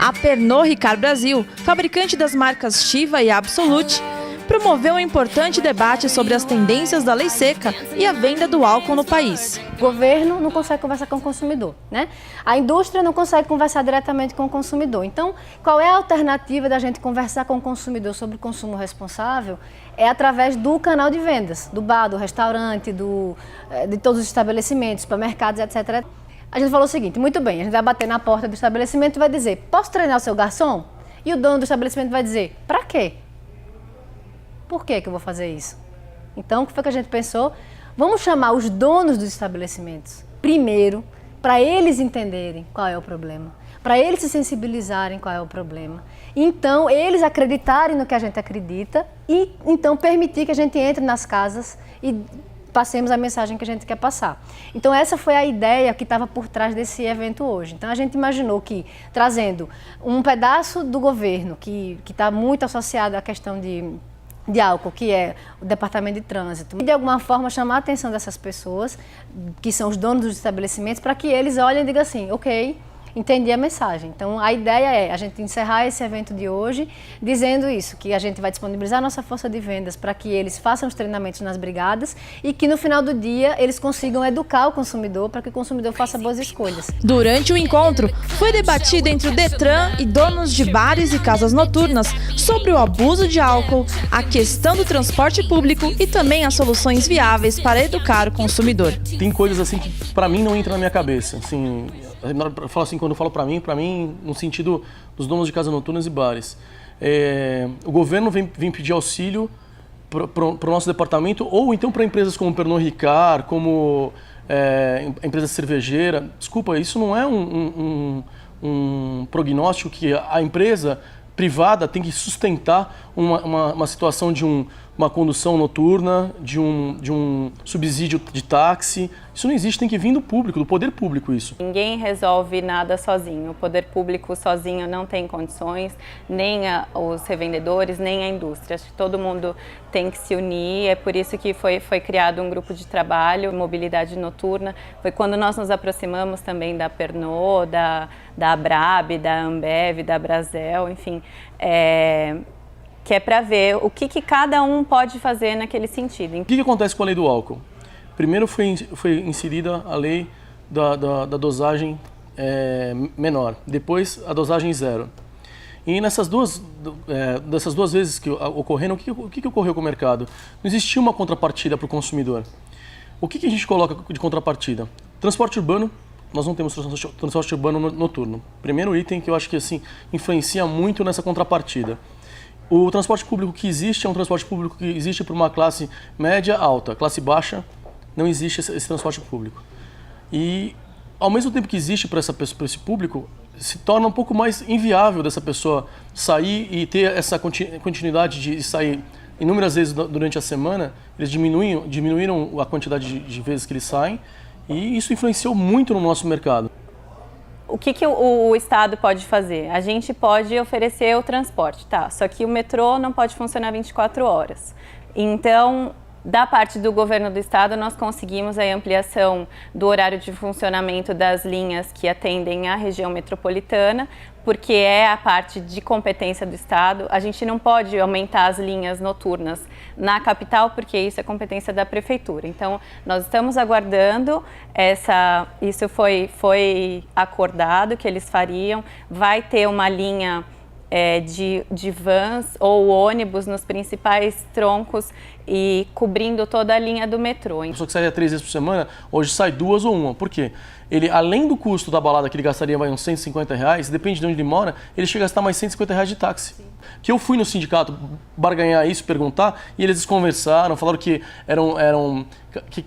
A Pernod Ricard Brasil, fabricante das marcas Chiva e Absolut, promoveu um importante debate sobre as tendências da lei seca e a venda do álcool no país. O governo não consegue conversar com o consumidor, né? A indústria não consegue conversar diretamente com o consumidor. Então, qual é a alternativa da gente conversar com o consumidor sobre o consumo responsável? É através do canal de vendas, do bar, do restaurante, de todos os estabelecimentos, supermercados, etc. A gente falou o seguinte: muito bem, a gente vai bater na porta do estabelecimento e vai dizer: posso treinar o seu garçom? E o dono do estabelecimento vai dizer: para quê? Por que eu vou fazer isso? Então, o que foi que a gente pensou? Vamos chamar os donos dos estabelecimentos primeiro, para eles entenderem qual é o problema, para eles se sensibilizarem qual é o problema. Então, eles acreditarem no que a gente acredita e, então, permitir que a gente entre nas casas e passemos a mensagem que a gente quer passar. Então, essa foi a ideia que estava por trás desse evento hoje. Então, a gente imaginou que, trazendo um pedaço do governo, que está muito associado à questão de álcool, que é o Departamento de Trânsito, e de alguma forma chamar a atenção dessas pessoas, que são os donos dos estabelecimentos, para que eles olhem e digam assim: ok, entendi a mensagem. Então, a ideia é a gente encerrar esse evento de hoje dizendo isso, que a gente vai disponibilizar a nossa força de vendas para que eles façam os treinamentos nas brigadas e que no final do dia eles consigam educar o consumidor para que o consumidor faça boas escolhas. Durante o encontro, foi debatido entre o Detran e donos de bares e casas noturnas sobre o abuso de álcool, a questão do transporte público e também as soluções viáveis para educar o consumidor. Tem coisas assim que para mim não entram na minha cabeça, assim. Eu falo assim, quando eu falo para mim, no sentido dos donos de casas noturnas e bares. O governo vem pedir auxílio para o nosso departamento, ou então para empresas como Pernod Ricard, como empresa cervejeira. Desculpa, isso não é um prognóstico que a empresa privada tem que sustentar uma situação de uma condução noturna, de um subsídio de táxi. Isso não existe, tem que vir do público, do poder público isso. Ninguém resolve nada sozinho. O poder público sozinho não tem condições, nem os revendedores, nem a indústria. Acho que todo mundo tem que se unir. É por isso que foi criado um grupo de trabalho, mobilidade noturna. Foi quando nós nos aproximamos também da Pernod, da Abrab, da Ambev, da Brasel, enfim, que é para ver o que cada um pode fazer naquele sentido. O que acontece com a lei do álcool? Primeiro foi inserida a lei da dosagem menor, depois a dosagem zero. E dessas duas vezes que ocorreram, o que ocorreu com o mercado? Não existia uma contrapartida para o consumidor. O que a gente coloca de contrapartida? Transporte urbano. Nós não temos transporte urbano noturno. Primeiro item que eu acho que assim, influencia muito nessa contrapartida. O transporte público que existe é um transporte público que existe para uma classe média alta. Classe baixa, não existe esse transporte público. E, ao mesmo tempo que existe para esse público, se torna um pouco mais inviável dessa pessoa sair e ter essa continuidade de sair inúmeras vezes durante a semana. Eles diminuíram a quantidade de vezes que eles saem. E isso influenciou muito no nosso mercado. O que o Estado pode fazer? A gente pode oferecer o transporte, tá? Só que o metrô não pode funcionar 24 horas. Então, da parte do governo do Estado, nós conseguimos a ampliação do horário de funcionamento das linhas que atendem a região metropolitana, porque é a parte de competência do Estado. A gente não pode aumentar as linhas noturnas na capital, porque isso é competência da Prefeitura. Então, nós estamos aguardando isso foi acordado que eles fariam. Vai ter uma linha de vans ou ônibus nos principais troncos e cobrindo toda a linha do metrô. A pessoa que saía 3 vezes por semana, hoje sai 2 ou 1. Por quê? Ele, além do custo da balada que ele gastaria uns R$150, depende de onde ele mora, ele chega a gastar mais R$150 de táxi. Sim. Que eu fui no sindicato barganhar isso, perguntar, e eles conversaram, falaram que que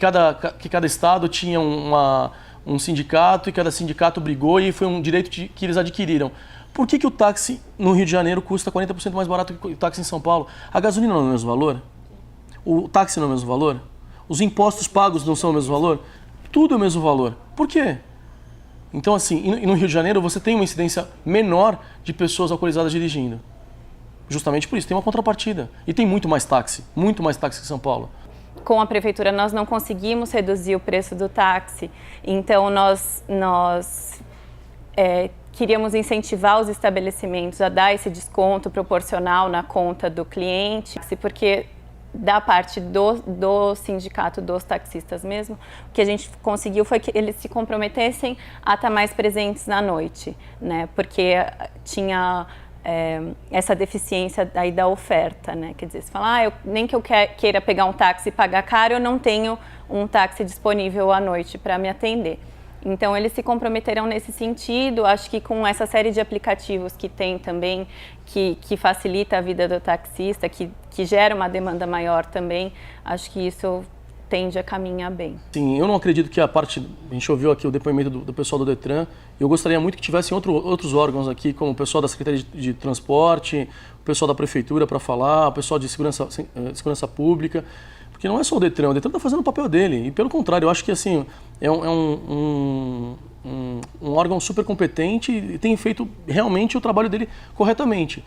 cada estado tinha um sindicato e cada sindicato brigou e foi um direito que eles adquiriram. Por que o táxi no Rio de Janeiro custa 40% mais barato que o táxi em São Paulo? A gasolina não é o mesmo valor? O táxi não é o mesmo valor? Os impostos pagos não são o mesmo valor? Tudo é o mesmo valor. Por quê? Então, assim, no Rio de Janeiro você tem uma incidência menor de pessoas alcoolizadas dirigindo. Justamente por isso, tem uma contrapartida. E tem muito mais táxi que São Paulo. Com a Prefeitura nós não conseguimos reduzir o preço do táxi, então nós queríamos incentivar os estabelecimentos a dar esse desconto proporcional na conta do cliente, porque da parte do sindicato dos taxistas mesmo, o que a gente conseguiu foi que eles se comprometessem a estar mais presentes na noite, né? Porque tinha essa deficiência aí da oferta, né? Quer dizer, você fala, nem que eu queira pegar um táxi e pagar caro, eu não tenho um táxi disponível à noite para me atender. Então, eles se comprometerão nesse sentido. Acho que com essa série de aplicativos que tem também, que facilita a vida do taxista, que gera uma demanda maior também, acho que isso tende a caminhar bem. Sim, eu não acredito que a gente ouviu aqui o depoimento do pessoal do Detran, e eu gostaria muito que tivessem outros órgãos aqui, como o pessoal da Secretaria de Transporte, o pessoal da Prefeitura para falar, o pessoal de Segurança Pública, porque não é só o Detran está fazendo o papel dele, e pelo contrário, eu acho que assim, é um órgão super competente e tem feito realmente o trabalho dele corretamente.